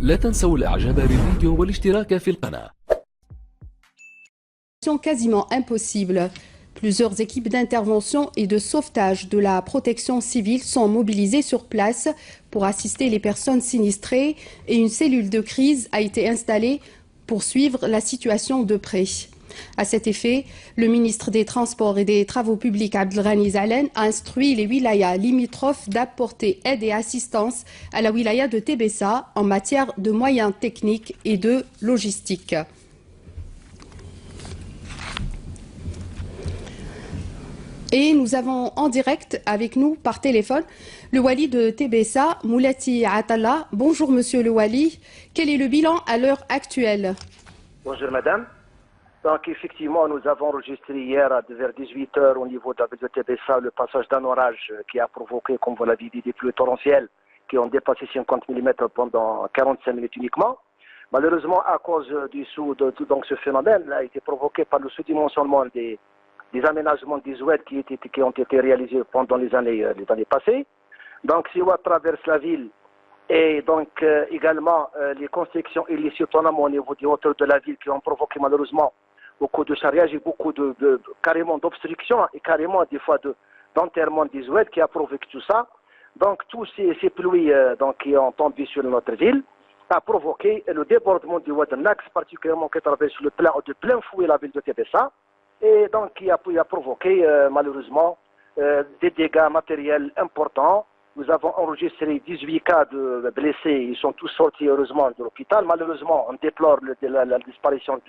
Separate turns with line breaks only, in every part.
لا تنسوا الإعجاب بالفيديو والاشتراك في القناة.
Quasiment impossible. Plusieurs équipes d'intervention et de sauvetage de la protection civile sont mobilisées sur place pour assister les personnes sinistrées et une cellule de crise a été installée pour suivre la situation de près. À cet effet, le ministre des Transports et des Travaux publics Abdelghani Zalen a instruit les wilayas limitrophes d'apporter aide et assistance à la wilaya de Tébessa en matière de moyens techniques et de logistique. Et nous avons en direct avec nous par téléphone le Wali de Tébessa, Moulati Atalla. Bonjour Monsieur le Wali. Quel est le bilan à l'heure actuelle?
Bonjour Madame. Donc effectivement, nous avons enregistré hier vers 18 h au niveau de la ville de Tébessa le passage d'un orage qui a provoqué, comme vous l'avez dit, des pluies torrentielles qui ont dépassé 50 mm pendant 45 minutes uniquement. Malheureusement, à cause donc ce phénomène a été provoqué par le sous-dimensionnement des aménagements des oueds qui ont été réalisés pendant les années passées. Donc, si on traverse la ville et donc également les constructions illicites au niveau des hauteurs de la ville qui ont provoqué malheureusement beaucoup de charriage et beaucoup carrément d'obstruction et carrément des fois d'enterrement des oueds qui a provoqué tout ça. Donc, tous ces pluies qui ont tombé sur notre ville a provoqué le débordement du Oued Nax, particulièrement qui traverse de plein fouet la ville de Tébessa. Et donc qui a provoqué malheureusement des dégâts matériels importants. Nous avons enregistré 18 cas de blessés, ils sont tous sortis heureusement de l'hôpital. Malheureusement, on déplore la disparition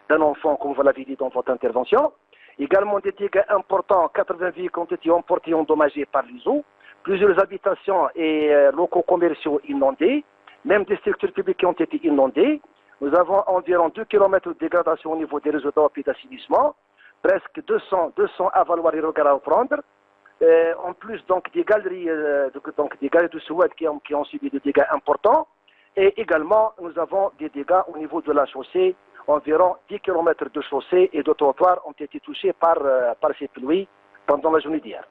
d'un enfant, comme vous l'avez dit dans votre intervention. Également des dégâts importants, 80 véhicules ont été emportés et endommagés par les eaux. Plusieurs habitations et locaux commerciaux inondés, même des structures publiques qui ont été inondées. Nous avons environ 2 km de dégradation au niveau des réseaux d'eau et d'assainissement. Presque 200 avaloirs et regards à prendre. En plus, donc, des galeries de Souad qui ont subi des dégâts importants. Et également, nous avons des dégâts au niveau de la chaussée. Environ 10 km de chaussée et de trottoirs ont été touchés par ces pluies pendant la journée d'hier.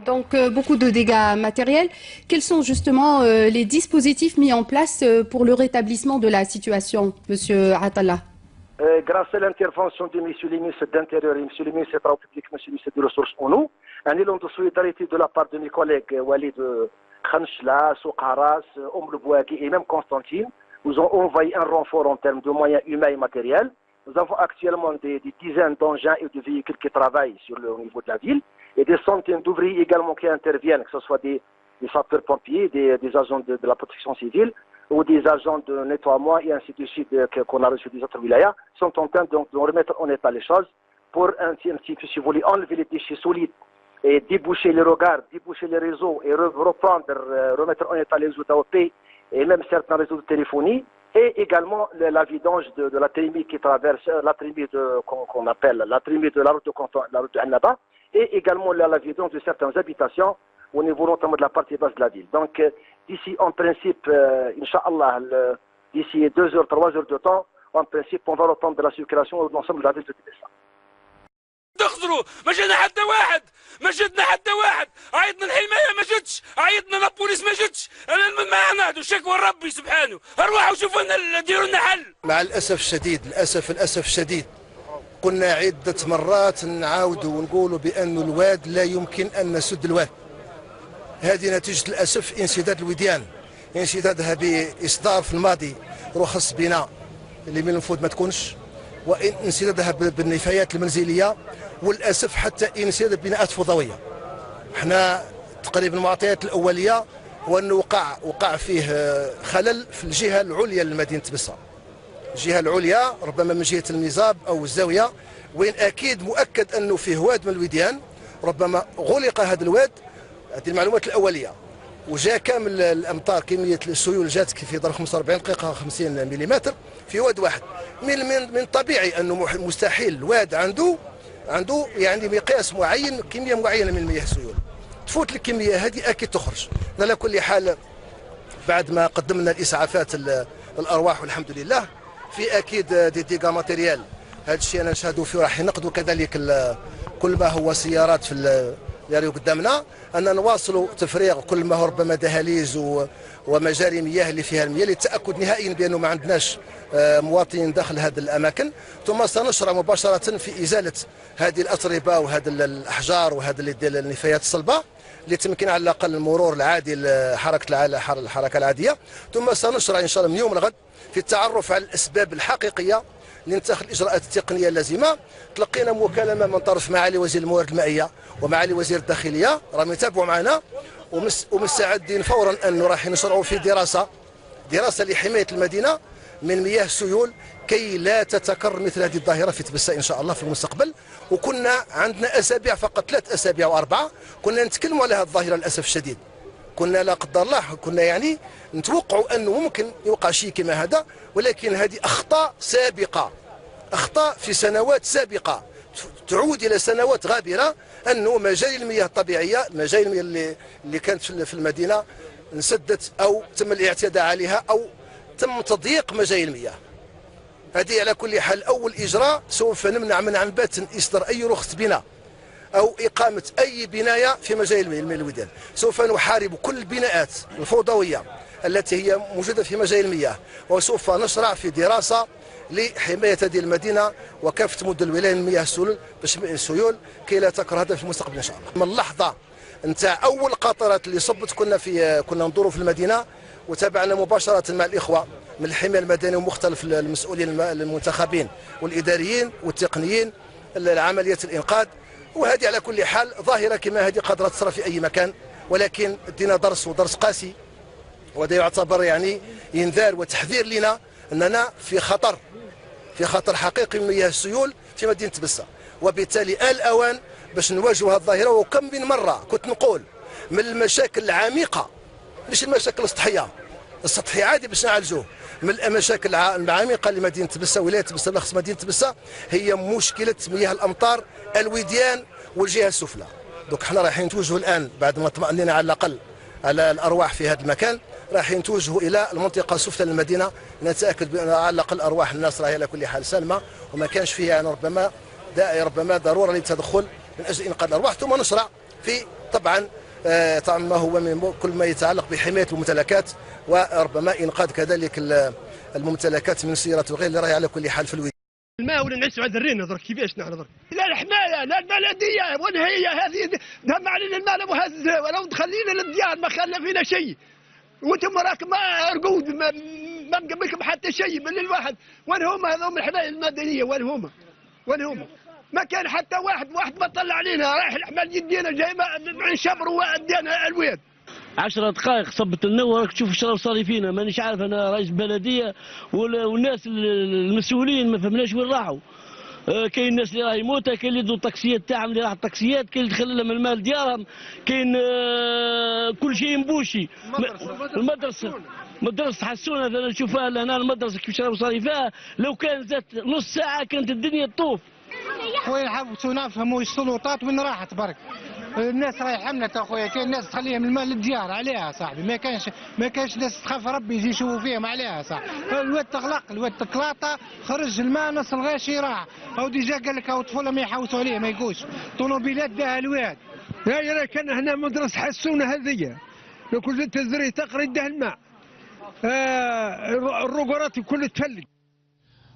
Donc, beaucoup de dégâts matériels. Quels sont justement les dispositifs mis en place pour le rétablissement de la situation, Monsieur Atalla?
Grâce à l'intervention de M. le ministre de l'Intérieur et M. le ministre des Travaux publics, M. le ministre des Ressources ONU, un élan de solidarité de la part de mes collègues Walid Khanchla, Soukaras, Bouaki et même Constantine, nous ont envoyé un renfort en termes de moyens humains et matériels. Nous avons actuellement des dizaines d'engins et de véhicules qui travaillent au niveau de la ville et des centaines d'ouvriers également qui interviennent, que ce soit des sapeurs-pompiers, des agents de la protection civile, ou des agents de nettoiement et ainsi de suite qu'on a reçus des autres wilayas, sont en train de remettre en état les choses pour un petit peu, si vous voulez, enlever les déchets solides et déboucher les regards, déboucher les réseaux et remettre en état les réseaux d'AOP et même certains réseaux de téléphonie et également la vidange de la trémie qui traverse, la trémie qu'on appelle la trémie de la route de Annaba et également la vidange de certaines habitations au niveau notamment de la partie basse de la ville. Donc, d'ici, en principe, Inch'Allah, d'ici 2 heures, 3 heures de temps, en principe, on va reprendre de la circulation de l'ensemble de la ville de Tébessa.
تخسروا ما جانا حتى واحد ما جدنا حتى واحد عيطنا الحمايه ما جتش عيطنا للبوليس ما جتش ما نهدوا شكوى ربي سبحانه ارواحوا شوفوا لنا ديروا لنا حل. مع الاسف الشديد الاسف الشديد قلنا عده مرات نعاودوا ونقولوا بان الواد لا يمكن ان نسد الواد. هذه نتيجة للأسف انسداد الوديان، انسدادها بإصدار في الماضي رخص بناء اللي من المفروض ما تكونش، وانسدادها بالنفايات المنزلية، وللأسف حتى انسداد بناءات فضوية. احنا تقريبا المعطيات الأولية هو أنه وقع فيه خلل في الجهة العليا لمدينة تبسة. الجهة العليا ربما من جهة الميزاب أو الزاوية، وين أكيد مؤكد أنه فيه واد من الوديان، ربما غلق هذا الواد. هذه المعلومات الأولية. وجاء كامل الأمطار كمية السيول جات في ظرف 45 دقيقة 50 ملم في واد واحد. من طبيعي أنه مستحيل الواد عنده يعني مقياس معين، كمية معينة من مياه السيول. تفوت الكمية هذه أكيد تخرج. على كل حال بعد ما قدمنا الإسعافات الأرواح والحمد لله في أكيد دي ديغا ماتيريال. هذا الشيء أنا نشهدوا فيه راح ينقذوا كذلك كل ما هو سيارات في
يعني قدامنا أن نواصلوا تفريغ كل ما هو ربما دهاليز ومجاري مياه اللي فيها المياه للتأكد نهائيا بأنه ما عندناش مواطنين داخل هذه الأماكن. ثم سنشرع مباشرة في إزالة هذه الأتربة وهذه الأحجار وهذه النفايات الصلبة لتمكن على الأقل المرور العادي الحركة العادية. ثم سنشرع إن شاء الله من يوم الغد في التعرف على الأسباب الحقيقية لنتخذ الإجراءات التقنية اللازمة. تلقينا مكالمة من طرف معالي وزير الموارد المائية ومعالي وزير الداخلية راهم يتابعوا معنا، ومستعدين فورا أنه راح نشرعوا في دراسة لحماية المدينة من مياه السيول كي لا تتكرر مثل هذه الظاهرة في تبسة إن شاء الله في المستقبل. وكنا عندنا أسابيع فقط 3 أسابيع و4 كنا نتكلموا على هذه الظاهرة للأسف الشديد. كنا لا قدر الله كنا يعني نتوقعوا أنه ممكن يوقع شيء كما هذا، ولكن هذه أخطاء سابقة، أخطاء في سنوات سابقة تعود إلى سنوات غابرة، أنه مجاري المياه الطبيعية، مجاري المياه اللي كانت في المدينة انسدت أو تم الاعتداء عليها أو تم تضييق مجاري المياه. هذه على كل حال أول إجراء سوف نمنع من عن بات إصدار أي رخصة بناء أو إقامة أي بناية في مجاري المياه الوديان. سوف نحارب كل البناءات الفوضوية التي هي موجودة في مجاري المياه، وسوف نشرع في دراسة لحماية هذه المدينة وكافة مدن الولاية من مياه السيول كي لا تكرر هذا في المستقبل إن شاء الله. من اللحظة نتاع أول قطرات اللي صبت كنا ندوروا في المدينة وتابعنا مباشرة مع الإخوة من الحماية المدنية ومختلف المسؤولين المنتخبين والإداريين والتقنيين لعملية الإنقاذ. وهذه على كل حال ظاهرة كما هذه قادرة تصرى في أي مكان، ولكن دينا درس ودرس قاسي، وهذا يعتبر يعني إنذار وتحذير لنا أننا في خطر حقيقي من مياه السيول في مدينة تبسة. وبالتالي الأوان باش نواجهوا هذه الظاهرة. وكم من مرة كنت نقول من المشاكل العميقة، مش المشاكل السطحية عادي باش نعالجوه، من المشاكل العميقة لمدينة تبسة ولاية تبسة بالأخص مدينة تبسة هي مشكلة مياه الأمطار الوديان والجهة السفلى. دوك حنا رايحين نتوجهوا الآن بعد ما اطمأنينا على الأقل على الأرواح في هذا المكان، رايحين نتوجهوا إلى المنطقة السفلى للمدينة نتأكد بأن على الأقل أرواح الناس راهي على كل حال سالمة وما كانش فيها يعني ربما ضرورة للتدخل من أجل إنقاذ الأرواح. ثم نشرع في طبعا ما هو من كل ما يتعلق بحماية الممتلكات وربما إنقاذ كذلك الممتلكات من سيرة وغير اللي راهي على كل حال في الوديان.
الماء ولا نعيش على الرين نظر كيفاش نظر لا الحمايه لا البلديه وين هي هذه دهم علينا المال مهز ولو تخلينا للديار ما خلى فينا شيء، وانتم راك ما رقود ما مقبلكم حتى شيء من الواحد. وين هما هذوم الحمايه المدنيه وين هما ما كان حتى واحد ما طلع علينا رايح الحمال يدينا جاي من شبر ودينا الويد
10 دقائق صبت النوى راك تشوف الشراب صار فينا. مانيش عارف انا رئيس بلديه والناس المسؤولين ما فهمناش وين راحوا. كاين الناس اللي راهي موتة، كاين اللي يدوا الطاكسيات تاعهم اللي راح الطاكسيات، كاين اللي دخل لهم المال ديارهم، كاين كل شيء مبوشي. مدرسة حسونا انا نشوفها هنا المدرسه كيف شراب صار فيها، لو كان زادت نص ساعه كانت الدنيا تطوف.
خويا نحاولوا نفهموا السلطات وين راحت برك. الناس راهي حملت اخويا، كاين ناس تخليهم المال للديار عليها صاحبي، ما كانش ناس تخاف ربي يجي يشوفوا فيهم عليها صاحبي. الواد تغلق الواد تلاطه خرج الماء نص الغاشي راح، او ديجا قال لك او طفوله ما يحوسوا عليه ما يقوش طوموبيلات داها الواد.
يا كان هنا مدرسه حسونه هذه لو كنت تزري تقري ده الماء الرقرات كل تفلق.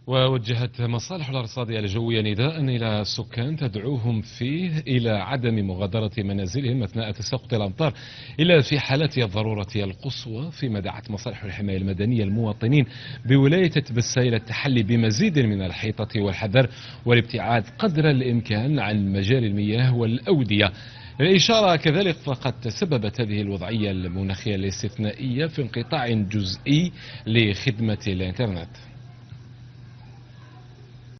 ووجهت مصالح الأرصادية الجوية نداء إلى السكان تدعوهم فيه إلى عدم مغادرة منازلهم أثناء تساقط الأمطار إلا في حالات الضرورة القصوى، فيما دعت مصالح الحماية المدنية المواطنين بولاية تبسة إلى التحلي بمزيد من الحيطة والحذر والابتعاد قدر الإمكان عن مجاري المياه والأودية. الإشارة كذلك فقد تسببت هذه الوضعية المناخية الاستثنائية في انقطاع جزئي لخدمة الإنترنت.